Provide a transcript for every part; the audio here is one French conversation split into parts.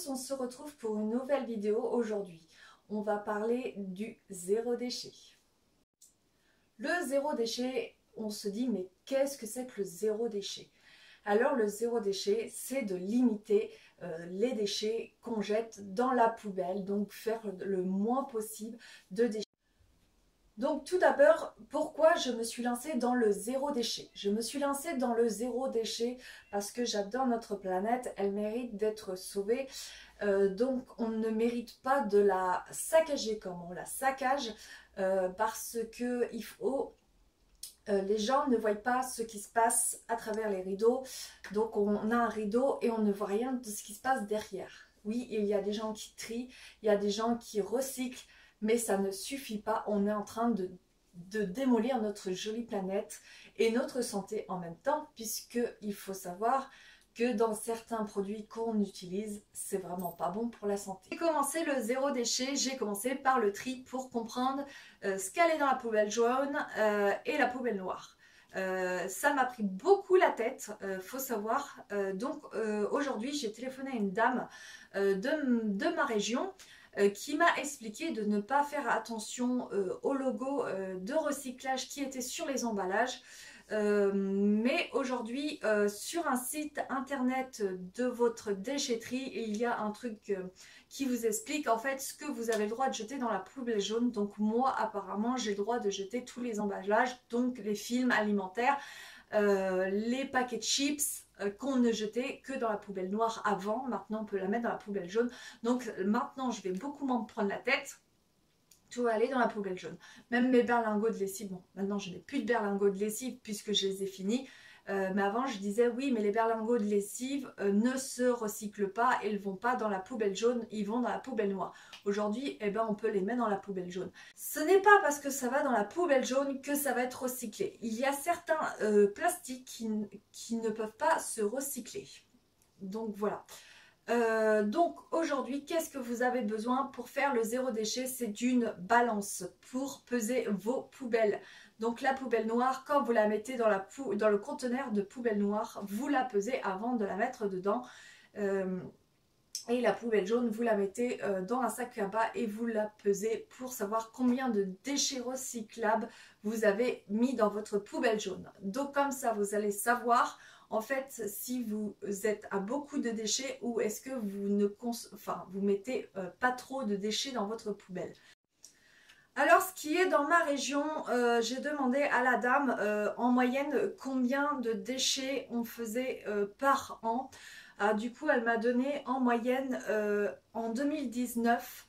tous, on se retrouve pour une nouvelle vidéo aujourd'hui. On va parler du zéro déchet. Le zéro déchet, on se dit mais qu'est-ce que c'est que le zéro déchet? Alors le zéro déchet, c'est de limiter les déchets qu'on jette dans la poubelle, donc faire le moins possible de déchets. Donc tout d'abord, pourquoi je me suis lancée dans le zéro déchet? Je me suis lancée dans le zéro déchet parce que j'adore notre planète, elle mérite d'être sauvée. Donc on ne mérite pas de la saccager comme on la saccage parce que les gens ne voient pas ce qui se passe à travers les rideaux. Donc on a un rideau et on ne voit rien de ce qui se passe derrière. Oui, il y a des gens qui trient, il y a des gens qui recyclent, mais ça ne suffit pas. On est en train de démolir notre jolie planète et notre santé en même temps, puisqu'il faut savoir que dans certains produits qu'on utilise, c'est vraiment pas bon pour la santé. J'ai commencé le zéro déchet, j'ai commencé par le tri pour comprendre ce qu'allait dans la poubelle jaune et la poubelle noire. Ça m'a pris beaucoup la tête, faut savoir. Donc aujourd'hui, j'ai téléphoné à une dame de ma région qui m'a expliqué de ne pas faire attention au logo de recyclage qui était sur les emballages. Mais aujourd'hui, sur un site internet de votre déchetterie, il y a un truc qui vous explique en fait ce que vous avez le droit de jeter dans la poubelle jaune. Donc moi, apparemment, j'ai le droit de jeter tous les emballages, donc les films alimentaires, les paquets de chips qu'on ne jetait que dans la poubelle noire avant. Maintenant, on peut la mettre dans la poubelle jaune. Donc maintenant, je vais beaucoup moins me prendre la tête. Tout va aller dans la poubelle jaune. Même mes berlingots de lessive, bon, maintenant je n'ai plus de berlingots de lessive puisque je les ai finis. Mais avant je disais oui, mais les berlingots de lessive ne se recyclent pas et ils ne vont pas dans la poubelle jaune, ils vont dans la poubelle noire. Aujourd'hui, eh ben, on peut les mettre dans la poubelle jaune. Ce n'est pas parce que ça va dans la poubelle jaune que ça va être recyclé. Il y a certains plastiques qui ne peuvent pas se recycler. Donc voilà. Donc aujourd'hui, qu'est-ce que vous avez besoin pour faire le zéro déchet? C'est d'une balance pour peser vos poubelles. Donc la poubelle noire, quand vous la mettez dans le conteneur de poubelle noire, vous la pesez avant de la mettre dedans. Et la poubelle jaune, vous la mettez dans un sac à bas et vous la pesez pour savoir combien de déchets recyclables vous avez mis dans votre poubelle jaune. Donc comme ça, vous allez savoir en fait si vous êtes à beaucoup de déchets ou est-ce que vous mettez pas trop de déchets dans votre poubelle. Alors ce qui est dans ma région, j'ai demandé à la dame en moyenne combien de déchets on faisait par an. Du coup, elle m'a donné en moyenne en 2019,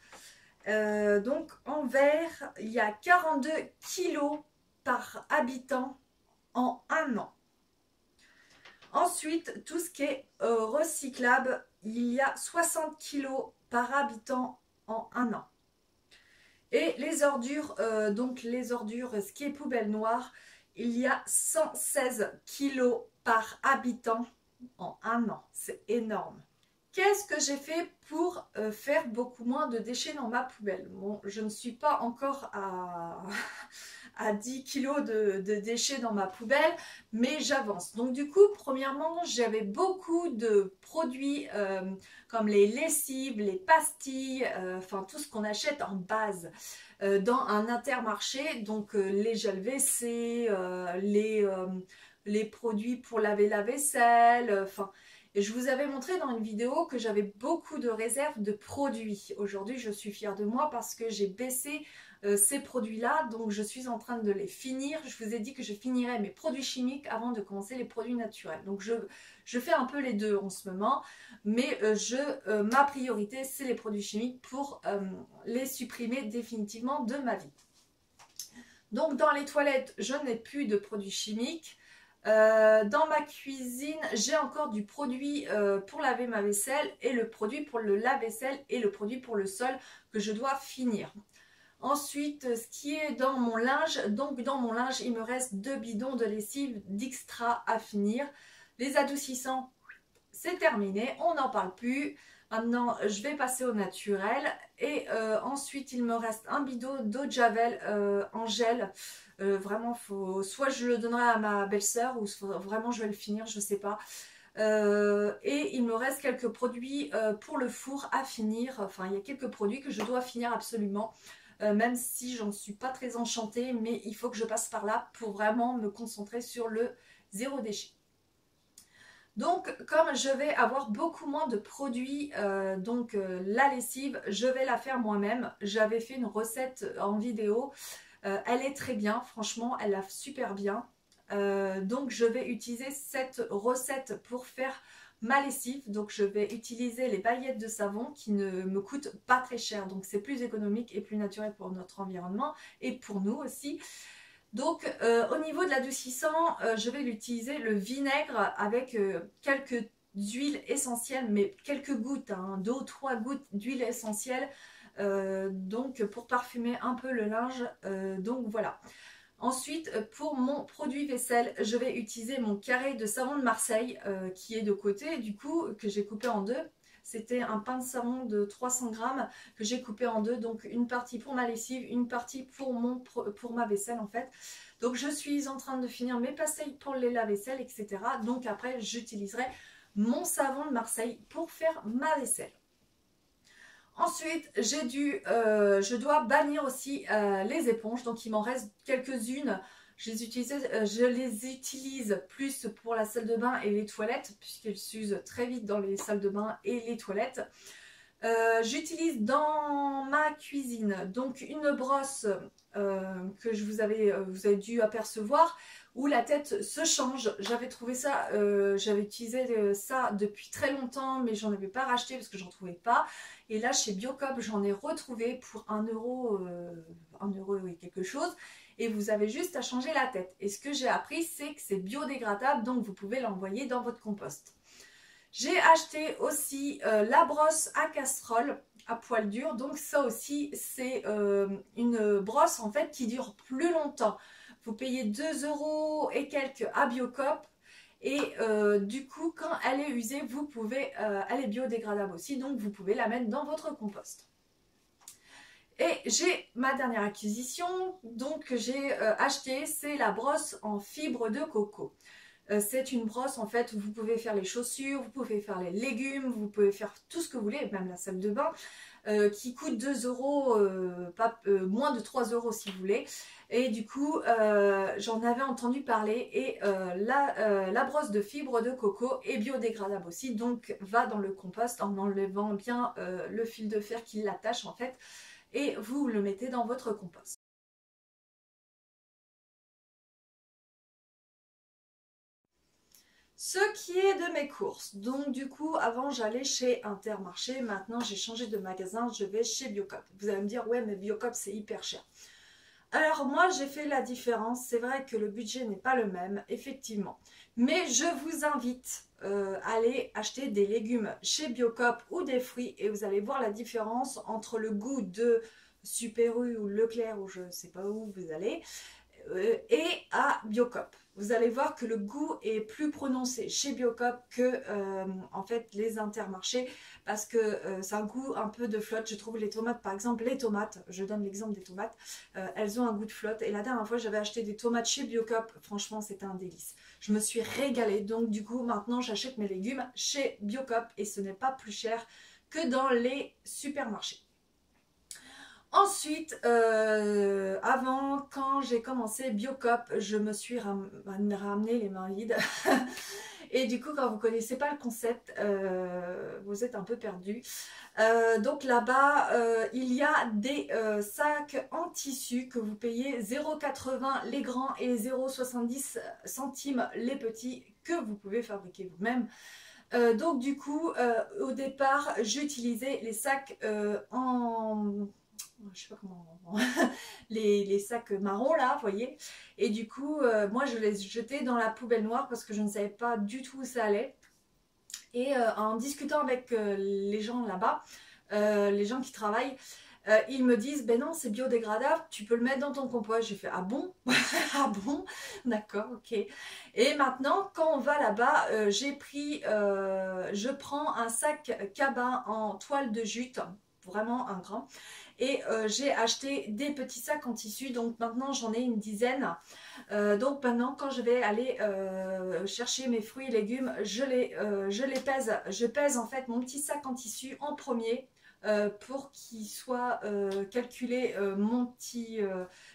donc en vert, il y a 42 kilos par habitant en un an. Ensuite, tout ce qui est recyclable, il y a 60 kilos par habitant en un an. Et les ordures, ce qui est poubelle noire, il y a 116 kilos par habitant en un an. C'est énorme. Qu'est-ce que j'ai fait pour faire beaucoup moins de déchets dans ma poubelle? Bon, je ne suis pas encore à 10 kilos de déchets dans ma poubelle, mais j'avance. Donc du coup, premièrement, j'avais beaucoup de produits comme les lessives, les pastilles, enfin tout ce qu'on achète en base dans un Intermarché. Donc les gels WC, les produits pour laver la vaisselle, enfin... Et je vous avais montré dans une vidéo que j'avais beaucoup de réserves de produits. Aujourd'hui, je suis fière de moi parce que j'ai baissé ces produits-là. Donc, je suis en train de les finir. Je vous ai dit que je finirais mes produits chimiques avant de commencer les produits naturels. Donc, je fais un peu les deux en ce moment. Mais ma priorité, c'est les produits chimiques pour les supprimer définitivement de ma vie. Donc, dans les toilettes, je n'ai plus de produits chimiques. Dans ma cuisine, j'ai encore du produit pour laver ma vaisselle et le produit pour le lave-vaisselle et le produit pour le sol que je dois finir. Ensuite, ce qui est dans mon linge, donc dans mon linge, il me reste 2 bidons de lessive d'extra à finir. Les adoucissants, c'est terminé, on n'en parle plus. Maintenant, je vais passer au naturel. Et ensuite, il me reste un bidon d'eau de Javel en gel. Vraiment, soit je le donnerai à ma belle-sœur ou vraiment je vais le finir, je ne sais pas. Et il me reste quelques produits pour le four à finir. Enfin, il y a quelques produits que je dois finir absolument. Même si j'en suis pas très enchantée, mais il faut que je passe par là pour vraiment me concentrer sur le zéro déchet. Donc, comme je vais avoir beaucoup moins de produits, la lessive, je vais la faire moi-même. J'avais fait une recette en vidéo. Elle est très bien, franchement, elle lave super bien. Donc, je vais utiliser cette recette pour faire ma lessive. Donc, je vais utiliser les paillettes de savon qui ne me coûtent pas très cher. Donc, c'est plus économique et plus naturel pour notre environnement et pour nous aussi. Donc au niveau de l'adoucissant, je vais l'utiliser le vinaigre avec quelques huiles essentielles, mais quelques gouttes, hein, 2 ou 3 gouttes d'huile essentielle, donc pour parfumer un peu le linge, donc voilà. Ensuite, pour mon produit vaisselle, je vais utiliser mon carré de savon de Marseille qui est de côté, du coup, que j'ai coupé en deux. C'était un pain de savon de 300 grammes que j'ai coupé en deux. Donc, une partie pour ma lessive, une partie pour ma vaisselle, en fait. Donc, je suis en train de finir mes pastilles pour les lave-vaisselle, etc. Donc, après, j'utiliserai mon savon de Marseille pour faire ma vaisselle. Ensuite, je dois bannir aussi les éponges. Donc, il m'en reste quelques-unes. Je les utilise plus pour la salle de bain et les toilettes, puisqu'elles s'usent très vite dans les salles de bain et les toilettes. J'utilise dans ma cuisine donc une brosse que vous avez dû apercevoir, où la tête se change. J'avais trouvé ça, j'avais utilisé ça depuis très longtemps, mais j'en avais pas racheté parce que j'en trouvais pas. Et là, chez Biocop, j'en ai retrouvé pour 1 euro, 1 euro et quelque chose. Et vous avez juste à changer la tête. Et ce que j'ai appris, c'est que c'est biodégradable, donc vous pouvez l'envoyer dans votre compost. J'ai acheté aussi la brosse à casserole à poil dur. Donc ça aussi, c'est une brosse en fait qui dure plus longtemps. Vous payez 2 euros et quelques à Biocop. Et du coup, quand elle est usée, elle est biodégradable aussi. Donc vous pouvez la mettre dans votre compost. Et j'ai ma dernière acquisition, donc que j'ai acheté, c'est la brosse en fibre de coco. C'est une brosse en fait où vous pouvez faire les chaussures, vous pouvez faire les légumes, vous pouvez faire tout ce que vous voulez, même la salle de bain, qui coûte 2 euros, moins de 3 euros si vous voulez. Et du coup, j'en avais entendu parler et la brosse de fibre de coco est biodégradable aussi, donc va dans le compost en enlevant bien le fil de fer qui l'attache en fait. Et vous le mettez dans votre compost. Ce qui est de mes courses. Donc du coup, avant j'allais chez Intermarché, maintenant j'ai changé de magasin, je vais chez Biocop. Vous allez me dire, ouais mais Biocop c'est hyper cher. Alors moi j'ai fait la différence, c'est vrai que le budget n'est pas le même, effectivement. Mais je vous invite à aller acheter des légumes chez Biocop ou des fruits et vous allez voir la différence entre le goût de Super U ou Leclerc ou je ne sais pas où vous allez et à Biocop. Vous allez voir que le goût est plus prononcé chez Biocop que en fait les Intermarchés parce que c'est un goût un peu de flotte. Je trouve les tomates, par exemple les tomates, je donne l'exemple des tomates, elles ont un goût de flotte. Et la dernière fois j'avais acheté des tomates chez Biocop, franchement c'était un délice. Je me suis régalée, donc du coup maintenant j'achète mes légumes chez Biocop et ce n'est pas plus cher que dans les supermarchés. Ensuite, avant, quand j'ai commencé Biocop, je me suis ramené les mains vides. Et du coup, quand vous ne connaissez pas le concept, vous êtes un peu perdu. Donc là-bas, il y a des sacs en tissu que vous payez 0,80 les grands et 0,70 centimes les petits que vous pouvez fabriquer vous-même. Donc du coup, au départ, j'utilisais les sacs je sais pas comment les sacs marrons là, vous voyez, et du coup moi je les jetais dans la poubelle noire parce que je ne savais pas du tout où ça allait. Et en discutant avec les gens là-bas, les gens qui travaillent, ils me disent ben non c'est biodégradable, tu peux le mettre dans ton compost. J'ai fait ah bon ah bon, d'accord, ok. Et maintenant quand on va là-bas, je prends un sac cabin en toile de jute, vraiment un grand. Et j'ai acheté des petits sacs en tissu, donc maintenant j'en ai une dizaine. Donc maintenant quand je vais aller chercher mes fruits et légumes, je les pèse. Je pèse en fait mon petit sac en tissu en premier. Pour qu'il soit calculé mon petit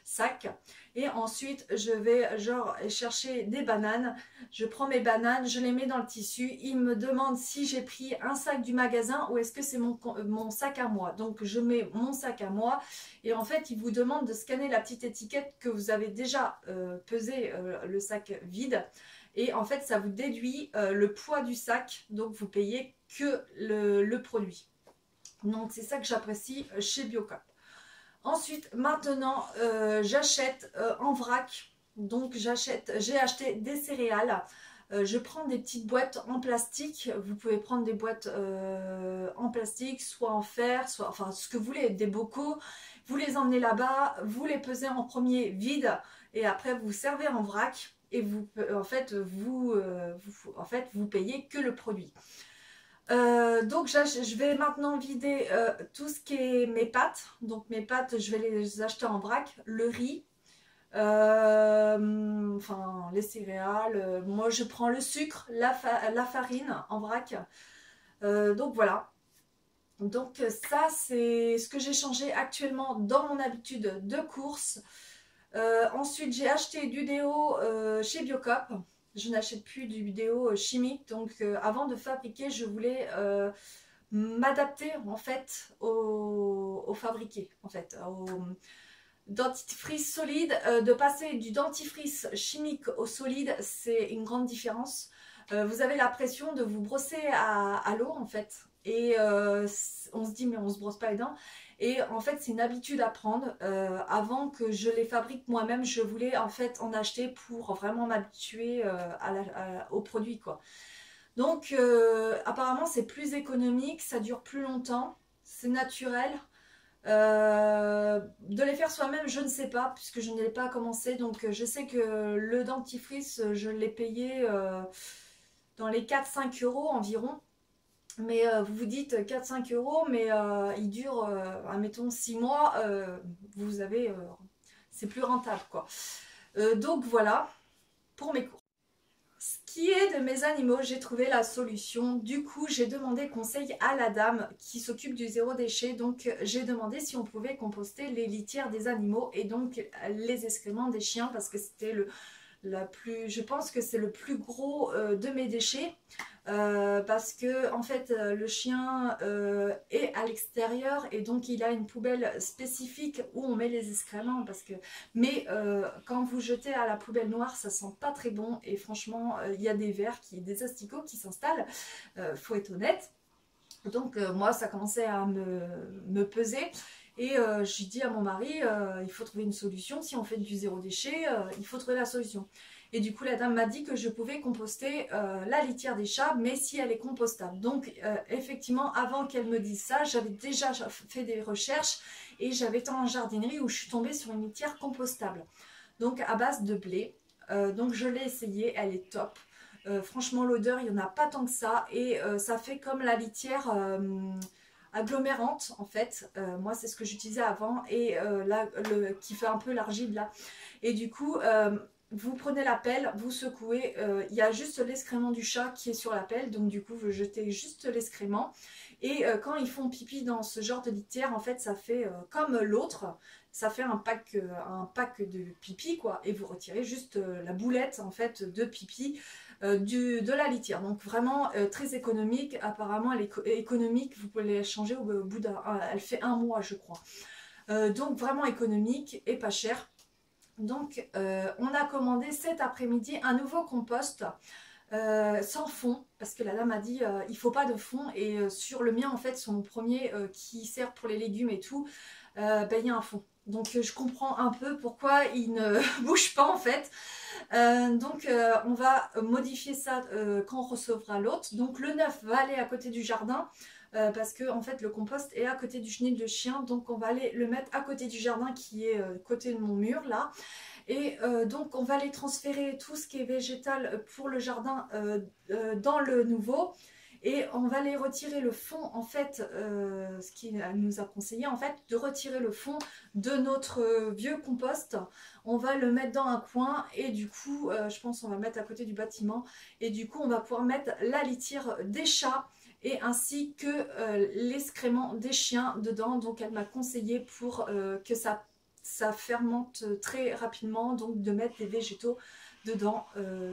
sac, et ensuite je vais genre chercher des bananes. Je prends mes bananes, je les mets dans le tissu, il me demande si j'ai pris un sac du magasin ou est-ce que c'est mon sac à moi. Donc je mets mon sac à moi, et en fait il vous demande de scanner la petite étiquette que vous avez déjà pesé le sac vide, et en fait ça vous déduit le poids du sac, donc vous payez que le produit. Donc c'est ça que j'apprécie chez Biocop. Ensuite, maintenant, j'achète en vrac. Donc j'ai acheté des céréales. Je prends des petites boîtes en plastique. Vous pouvez prendre des boîtes en plastique, soit en fer, soit enfin ce que vous voulez, des bocaux. Vous les emmenez là-bas, vous les pesez en premier vide, et après vous servez en vrac, et vous en fait vous payez que le produit. Donc je vais maintenant vider tout ce qui est mes pâtes. Donc mes pâtes, je vais les acheter en vrac. Le riz, enfin les céréales. Moi je prends le sucre, la farine en vrac. Donc voilà. Donc ça c'est ce que j'ai changé actuellement dans mon habitude de course. Ensuite j'ai acheté du déo chez Biocop. Je n'achète plus du déo chimique. Donc avant de fabriquer, je voulais m'adapter en fait au fabriqué, en fait, au dentifrice solide. De passer du dentifrice chimique au solide, c'est une grande différence. Vous avez la pression de vous brosser à l'eau en fait, et on se dit mais on se brosse pas les dents, et en fait c'est une habitude à prendre. Avant que je les fabrique moi-même, je voulais en fait en acheter pour vraiment m'habituer au produit quoi. Donc apparemment c'est plus économique, ça dure plus longtemps, c'est naturel. De les faire soi-même, je ne sais pas, puisque je ne l'ai pas commencé. Donc je sais que le dentifrice, je l'ai payé dans les 4-5 € environ. Mais vous vous dites 4-5 €, mais il dure, admettons, 6 mois, vous avez, c'est plus rentable quoi. Donc voilà, pour mes cours. Ce qui est de mes animaux, j'ai trouvé la solution. Du coup, j'ai demandé conseil à la dame qui s'occupe du zéro déchet. Donc, j'ai demandé si on pouvait composter les litières des animaux et donc les excréments des chiens, parce que c'était je pense que c'est le plus gros de mes déchets. Parce que en fait le chien est à l'extérieur, et donc il a une poubelle spécifique où on met les excréments, mais quand vous jetez à la poubelle noire, ça sent pas très bon, et franchement il y a des asticots qui s'installent, faut être honnête. Donc moi ça commençait à me peser, et j'ai dit à mon mari il faut trouver une solution. Si on fait du zéro déchet, il faut trouver la solution. Et du coup la dame m'a dit que je pouvais composter la litière des chats, mais si elle est compostable. Donc effectivement, avant qu'elle me dise ça, j'avais déjà fait des recherches, et j'avais été en jardinerie où je suis tombée sur une litière compostable, donc à base de blé. Donc je l'ai essayée, elle est top. Franchement l'odeur, il n'y en a pas tant que ça, et ça fait comme la litière agglomérante en fait. Moi c'est ce que j'utilisais avant, et là qui fait un peu l'argile là. Et du coup vous prenez la pelle, vous secouez, il y a juste l'excrément du chat qui est sur la pelle, donc du coup vous jetez juste l'excrément. Et quand ils font pipi dans ce genre de litière, en fait ça fait comme l'autre, ça fait un pack de pipi quoi, et vous retirez juste la boulette en fait de pipi de la litière. Donc vraiment très économique. Apparemment elle est économique, vous pouvez les changer au bout elle fait 1 mois je crois. Donc vraiment économique et pas cher. Donc on a commandé cet après-midi un nouveau compost sans fond, parce que la dame a dit il faut pas de fond, et sur le mien en fait, sur mon premier qui sert pour les légumes et tout, ben, il y a un fond. Donc je comprends un peu pourquoi il ne bouge pas en fait. Donc on va modifier ça quand on recevra l'autre. Donc le neuf va aller à côté du jardin, parce que en fait le compost est à côté du chenil de chien, donc on va aller le mettre à côté du jardin qui est côté de mon mur là. Et donc on va aller transférer tout ce qui est végétal pour le jardin dans le nouveau. et on va les retirer le fond en fait, ce qu'il nous a conseillé en fait, de retirer le fond de notre vieux compost. On va le mettre dans un coin et du coup je pense qu'on va le mettre à côté du bâtiment et du coup on va pouvoir mettre la litière des chats et ainsi que l'excrément des chiens dedans. Donc elle m'a conseillé pour que ça fermente très rapidement, donc de mettre des végétaux dedans,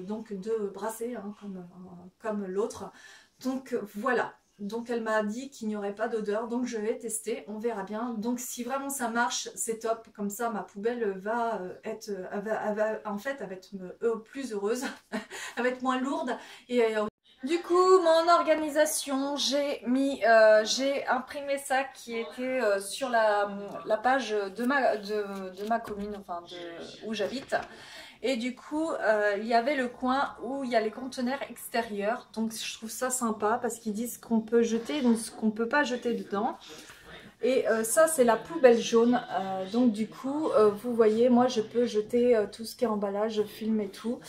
donc de brasser hein, comme l'autre. Donc voilà, donc elle m'a dit qu'il n'y aurait pas d'odeur, donc je vais tester, on verra bien. Donc si vraiment ça marche, c'est top, comme ça ma poubelle va être, en fait elle va être plus heureuse, elle va être moins lourde. Et du coup, mon organisation, j'ai imprimé ça qui était sur la page de ma commune, enfin où j'habite. Et du coup, il y avait le coin où il y a les conteneurs extérieurs. Donc je trouve ça sympa parce qu'ils disent qu'on peut jeter, donc ce qu'on peut pas jeter dedans. Et ça, c'est la poubelle jaune. Donc du coup, vous voyez, moi je peux jeter tout ce qui est emballage, film et tout.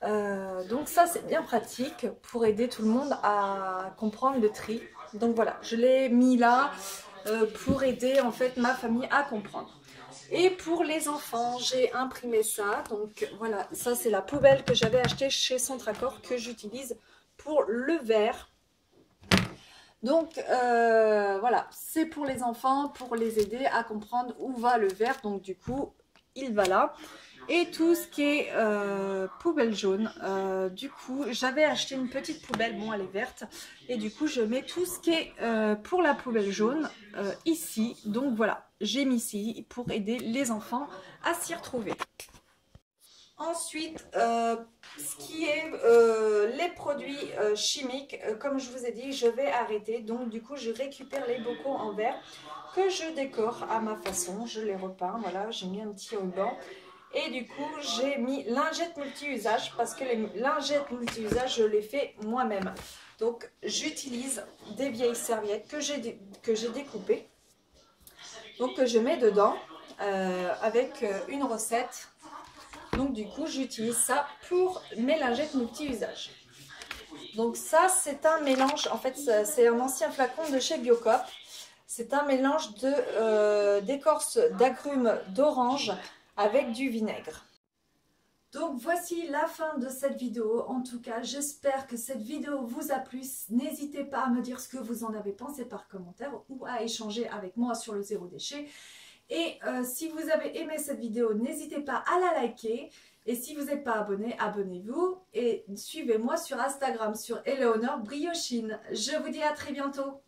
Donc ça c'est bien pratique pour aider tout le monde à comprendre le tri. Donc voilà, je l'ai mis là pour aider en fait ma famille à comprendre. Et pour les enfants, j'ai imprimé ça. Donc voilà, ça c'est la poubelle que j'avais achetée chez Centracor que j'utilise pour le verre. Donc voilà, c'est pour les enfants, pour les aider à comprendre où va le verre. Donc du coup, il va là. Et tout ce qui est poubelle jaune, du coup, j'avais acheté une petite poubelle, bon elle est verte, et du coup je mets tout ce qui est pour la poubelle jaune ici. Donc voilà, j'ai mis ici pour aider les enfants à s'y retrouver. Ensuite, ce qui est les produits chimiques, comme je vous ai dit, je vais arrêter. Donc du coup, je récupère les bocaux en verre que je décore à ma façon. Je les repeins, voilà, j'ai mis un petit ruban. Et du coup, j'ai mis lingettes multi-usage parce que les lingettes multi-usage, je les fais moi-même. Donc, j'utilise des vieilles serviettes que j'ai découpées. Donc, que je mets dedans avec une recette. Donc, du coup, j'utilise ça pour mes lingettes multi-usage. Donc, ça, c'est un mélange. En fait, c'est un ancien flacon de chez Biocop. C'est un mélange d'écorce d'agrumes d'orange avec du vinaigre. Donc voici la fin de cette vidéo. En tout cas, j'espère que cette vidéo vous a plu. N'hésitez pas à me dire ce que vous en avez pensé par commentaire ou à échanger avec moi sur le zéro déchet. Et si vous avez aimé cette vidéo, n'hésitez pas à la liker. Et si vous n'êtes pas abonné, abonnez-vous. Et suivez-moi sur Instagram, sur Eleonore Briochine. Je vous dis à très bientôt.